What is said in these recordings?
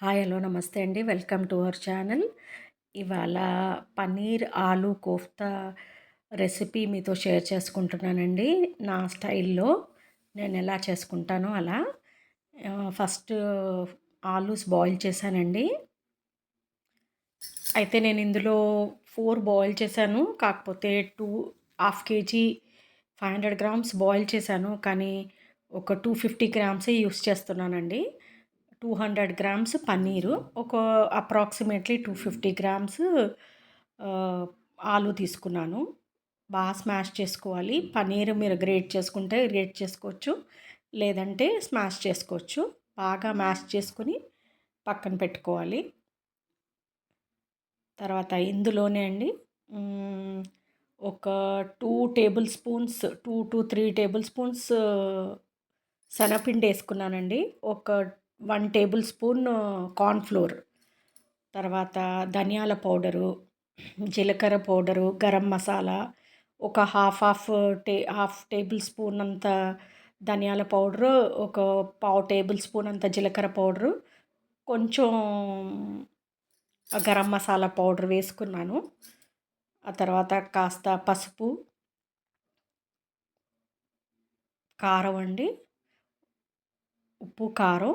Hi hello నమస్తే అండి. Welcome to our channel. ఇవాళ పన్నీర్ ఆలు కోఫ్తా రెసిపీ మీతో షేర్ చేసుకుంటున్నానండి. నా స్టైల్‌లో నేను ఎలా చేసుకుంటానో అలా. ఫస్ట్ ఆలూస్ బాయిల్ చేశానండి. అయితే నేను ఇందులో 4 బాయిల్ చేశాను. కాకపోతే 1/2 కేజీ 500 గ్రామ్స్ బాయిల్ చేశాను. కానీ ఒక 250 గ్రామ్సే యూస్ చేస్తున్నానండి. 200 గ్రామ్స్ పన్నీరు, ఒక అప్రాక్సిమేట్లీ 250 గ్రామ్స్ ఆలు తీసుకున్నాను. బాగా స్మాష్ చేసుకోవాలి. పన్నీర్ మీరు గ్రేట్ చేసుకుంటే గ్రేట్ చేసుకోవచ్చు, లేదంటే స్మాష్ చేసుకోవచ్చు. బాగా మ్యాష్ చేసుకొని పక్కన పెట్టుకోవాలి. తర్వాత ఇందులోనే అండి ఒక 2 టేబుల్ స్పూన్స్ 2-3 టేబుల్ స్పూన్స్ శనగపిండి వేసుకున్నానండి. ఒక 1 టేబుల్ స్పూన్ కార్న్ ఫ్లోర్, తర్వాత ధనియాల పౌడరు, జీలకర్ర పౌడరు, గరం మసాలా, ఒక హాఫ్ టేబుల్ స్పూన్ అంత ధనియాల పౌడరు, ఒక పావు టేబుల్ స్పూన్ అంత జీలకర్ర పౌడరు, కొంచెం గరం మసాలా పౌడర్ వేసుకున్నాను. ఆ తర్వాత కాస్త పసుపు, కారం అండి, ఉప్పు, కారం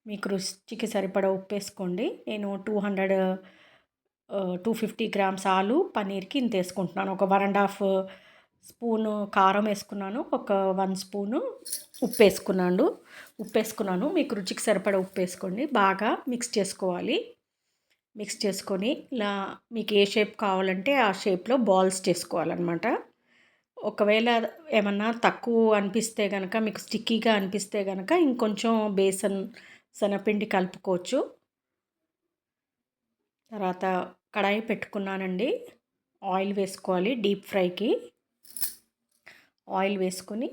మీకు రుచికి సరిపడా ఉప్పు వేసుకోండి. నేను 250 గ్రామ్స్ ఆలు పన్నీర్కి ఇంత వేసుకుంటున్నాను. ఒక 1.5 స్పూను కారం వేసుకున్నాను. ఒక 1 స్పూను ఉప్పు వేసుకున్నాను. మీకు రుచికి సరిపడా ఉప్పు వేసుకోండి. బాగా మిక్స్ చేసుకోవాలి. మిక్స్ చేసుకొని ఇలా మీకు ఏ షేప్ కావాలంటే ఆ షేప్లో బాల్స్ చేసుకోవాలన్నమాట. ఒకవేళ ఏమన్నా తక్కువ అనిపిస్తే కనుక, మీకు స్టిక్కీగా అనిపిస్తే కనుక ఇంకొంచెం శనగపిండి కలుపుకోవచ్చు. తర్వాత కడాయి పెట్టుకున్నానండి. ఆయిల్ వేసుకోవాలి. డీప్ ఫ్రైకి ఆయిల్ వేసుకొని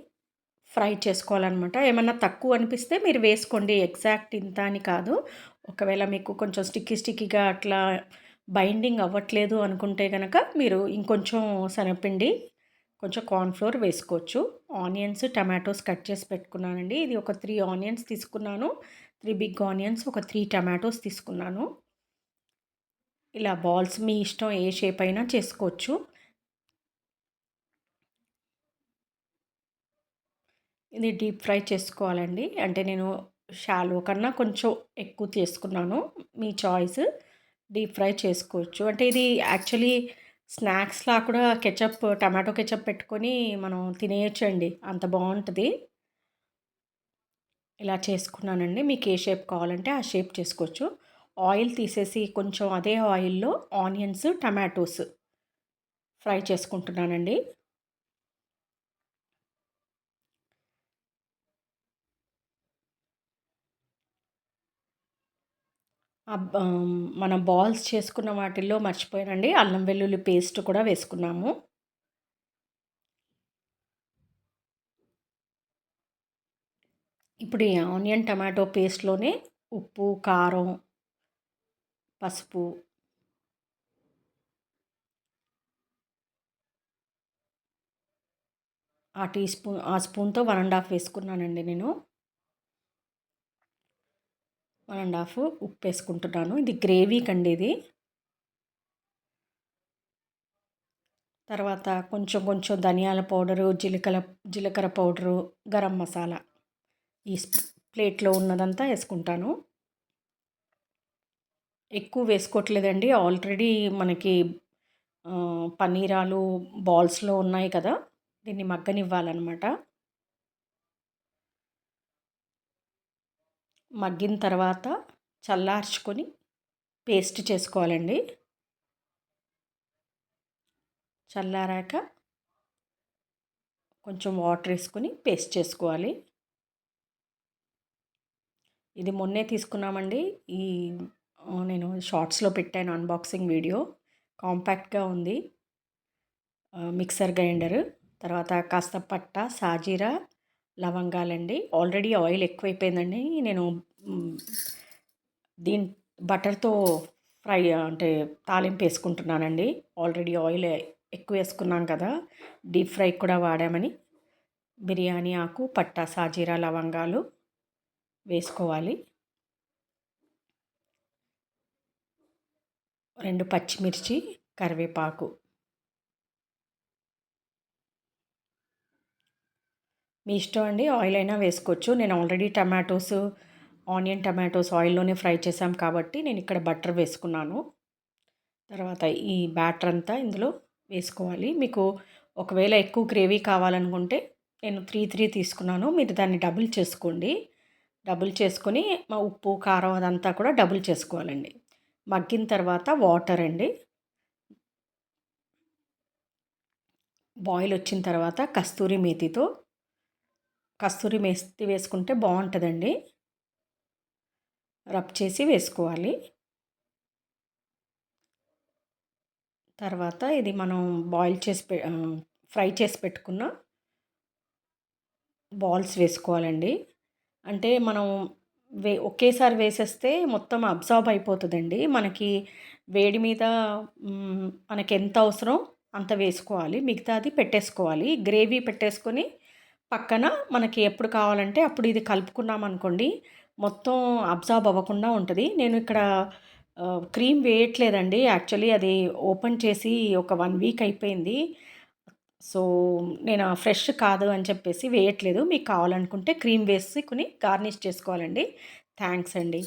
ఫ్రై చేసుకోవాలన్నమాట. ఏమన్నా తక్కువ అనిపిస్తే మీరు వేసుకోండి, ఎగ్జాక్ట్ ఇంత అని కాదు. ఒకవేళ మీకు కొంచెం స్టిక్కీగా అట్లా బైండింగ్ అవ్వట్లేదు అనుకుంటే కనుక మీరు ఇంకొంచెం శనగపిండి, కొంచెం కార్న్‌ఫ్లోర్ వేసుకోవచ్చు. ఆనియన్స్, టమాటోస్ కట్ చేసి పెట్టుకున్నానండి. ఇది ఒక 3 ఆనియన్స్ తీసుకున్నాను. 3 బిగ్ ఆనియన్స్, ఒక 3 టమాటోస్ తీసుకున్నాను. ఇలా బాల్స్ మీ ఇష్టం, ఏ షేప్ అయినా చేసుకోవచ్చు. ఇది డీప్ ఫ్రై చేసుకోవాలండి. అంటే నేను షాలో కన్నా కొంచెం ఎక్కువ చేసుకున్నాను. మీ చాయిస్. డీప్ ఫ్రై చేసుకోవచ్చు. అంటే ఇది యాక్చువల్లీ స్నాక్స్‌లా కూడా టమాటో కెచప్ పెట్టుకొని మనం తినేయొచ్చండి. అంత బావుంటది. ఇలా చేసుకున్నానండి. మీకు ఏ షేప్ కావాలంటే ఆ షేప్ చేసుకోవచ్చు. ఆయిల్ తీసేసి కొంచెం అదే ఆయిల్‌లో ఆనియన్స్, టమాటోస్ ఫ్రై చేసుకుంటున్నానండి. మనం బాల్స్ చేసుకున్న వాటిల్లో మర్చిపోయానండి, అల్లం వెల్లుల్లి పేస్ట్ కూడా వేసుకున్నాము. ఇప్పుడు ఈ ఆనియన్ టమాటో పేస్ట్‌లోనే ఉప్పు, కారం, పసుపు, ఆ స్పూన్‌తో 1 ½ వేసుకున్నానండి నేను. 1 ½ ఉప్పు వేసుకుంటున్నాను. ఇది గ్రేవీకండి ఇది. తర్వాత కొంచెం కొంచెం ధనియాల పౌడరు, జీలకర్ర పౌడరు, గరం మసాలా ఈ ప్లేట్‌లో ఉన్నదంతా వేసుకుంటాను. ఎక్కువ వేసుకోవట్లేదండి. ఆల్రెడీ మనకి పన్నీరాలు బాల్స్‌లో ఉన్నాయి కదా! దీన్ని మగ్గనివ్వాలనమాట. మగ్గిన తర్వాత చల్లార్చుకొని పేస్ట్ చేసుకోవాలండి. చల్లారాక కొంచెం వాటర్ వేసుకొని పేస్ట్ చేసుకోవాలి. ఇది మొన్నే తీసుకున్నామండి. నేను షార్ట్స్‌లో పెట్టాను అన్బాక్సింగ్ వీడియో. కాంపాక్ట్‌గా ఉంది. Mixer grinder. తర్వాత కాస్త పట్ట, సాజీరా, లవంగాలండి. Already oil ఎక్కువైపోయిందండి. నేను హ్మ్, దీని బటర్‌తో అంటే తాలింపు వేసుకుంటున్నానండి. ఆల్రెడీ ఆయిల్ ఎక్కువ వేసుకున్నాం కదా! డీప్ ఫ్రైకి కూడా వాడామని. బిర్యానీ ఆకు, పట్టా, సాజీరా, లవంగాలు వేసుకోవాలి. 2 పచ్చిమిర్చి, కరివేపాకు. మీ ఇష్టం అండి. ఆయిల్ అయినా వేసుకోవచ్చు. నేను ఆల్రెడీ ఆనియన్ టమాటోస్ ఆయిల్‌లోనే ఫ్రై చేశాం కాబట్టి నేనిక్కడ బటర్ వేసుకున్నాను. తర్వాత ఈ బ్యాటర్ అంతా ఇందులో వేసుకోవాలి. మీకు ఒకవేళ ఎక్కువ గ్రేవీ కావాలనుకుంటే నేను 3 తీసుకున్నాను. మీరు దాన్ని డబుల్ చేసుకోండి. డబుల్ చేసుకొని ఉప్పు, కారం అదంతా కూడా డబుల్ చేసుకోవాలండి. మగ్గిన తర్వాత వాటర్ అండి. బాయిల్ వచ్చిన తర్వాత కస్తూరి మేతి వేసుకుంటే బావుంటదండి. రబ్ చేసి వేసుకోవాలి. తర్వాత ఇది మనం ఫ్రై చేసి పెట్టుకున్న బాల్స్ వేసుకోవాలండి. అంటే మనం ఒకేసారి వేసేస్తే మొత్తం అబ్సార్బ్ అయిపోతదండి. మనకి వేడి మీద మనకెంత అవసరం అంత వేసుకోవాలి. మిగతాది పెట్టేసుకోవాలి. గ్రేవీ పెట్టేసుకొని పక్కన మనకి ఎప్పుడు కావాలంటే అప్పుడు ఇది కలుపుకున్నామనుకోండి, మొత్తం అబ్సార్బ్ అవ్వకుండా ఉంటది. నేను ఇక్కడ క్రీమ్ వేయట్లేదండి. యాక్చువల్లీ అది ఓపెన్ చేసి ఒక 1 వీక్ అయిపోయింది. సో, నేను ఫ్రెష్ కాదు అని చెప్పేసి వేయట్లేదు. మీకు కావాలనుకుంటే క్రీమ్ వేసుకొని గార్నిష్ చేసుకోవాలండి. థాంక్స్ అండి.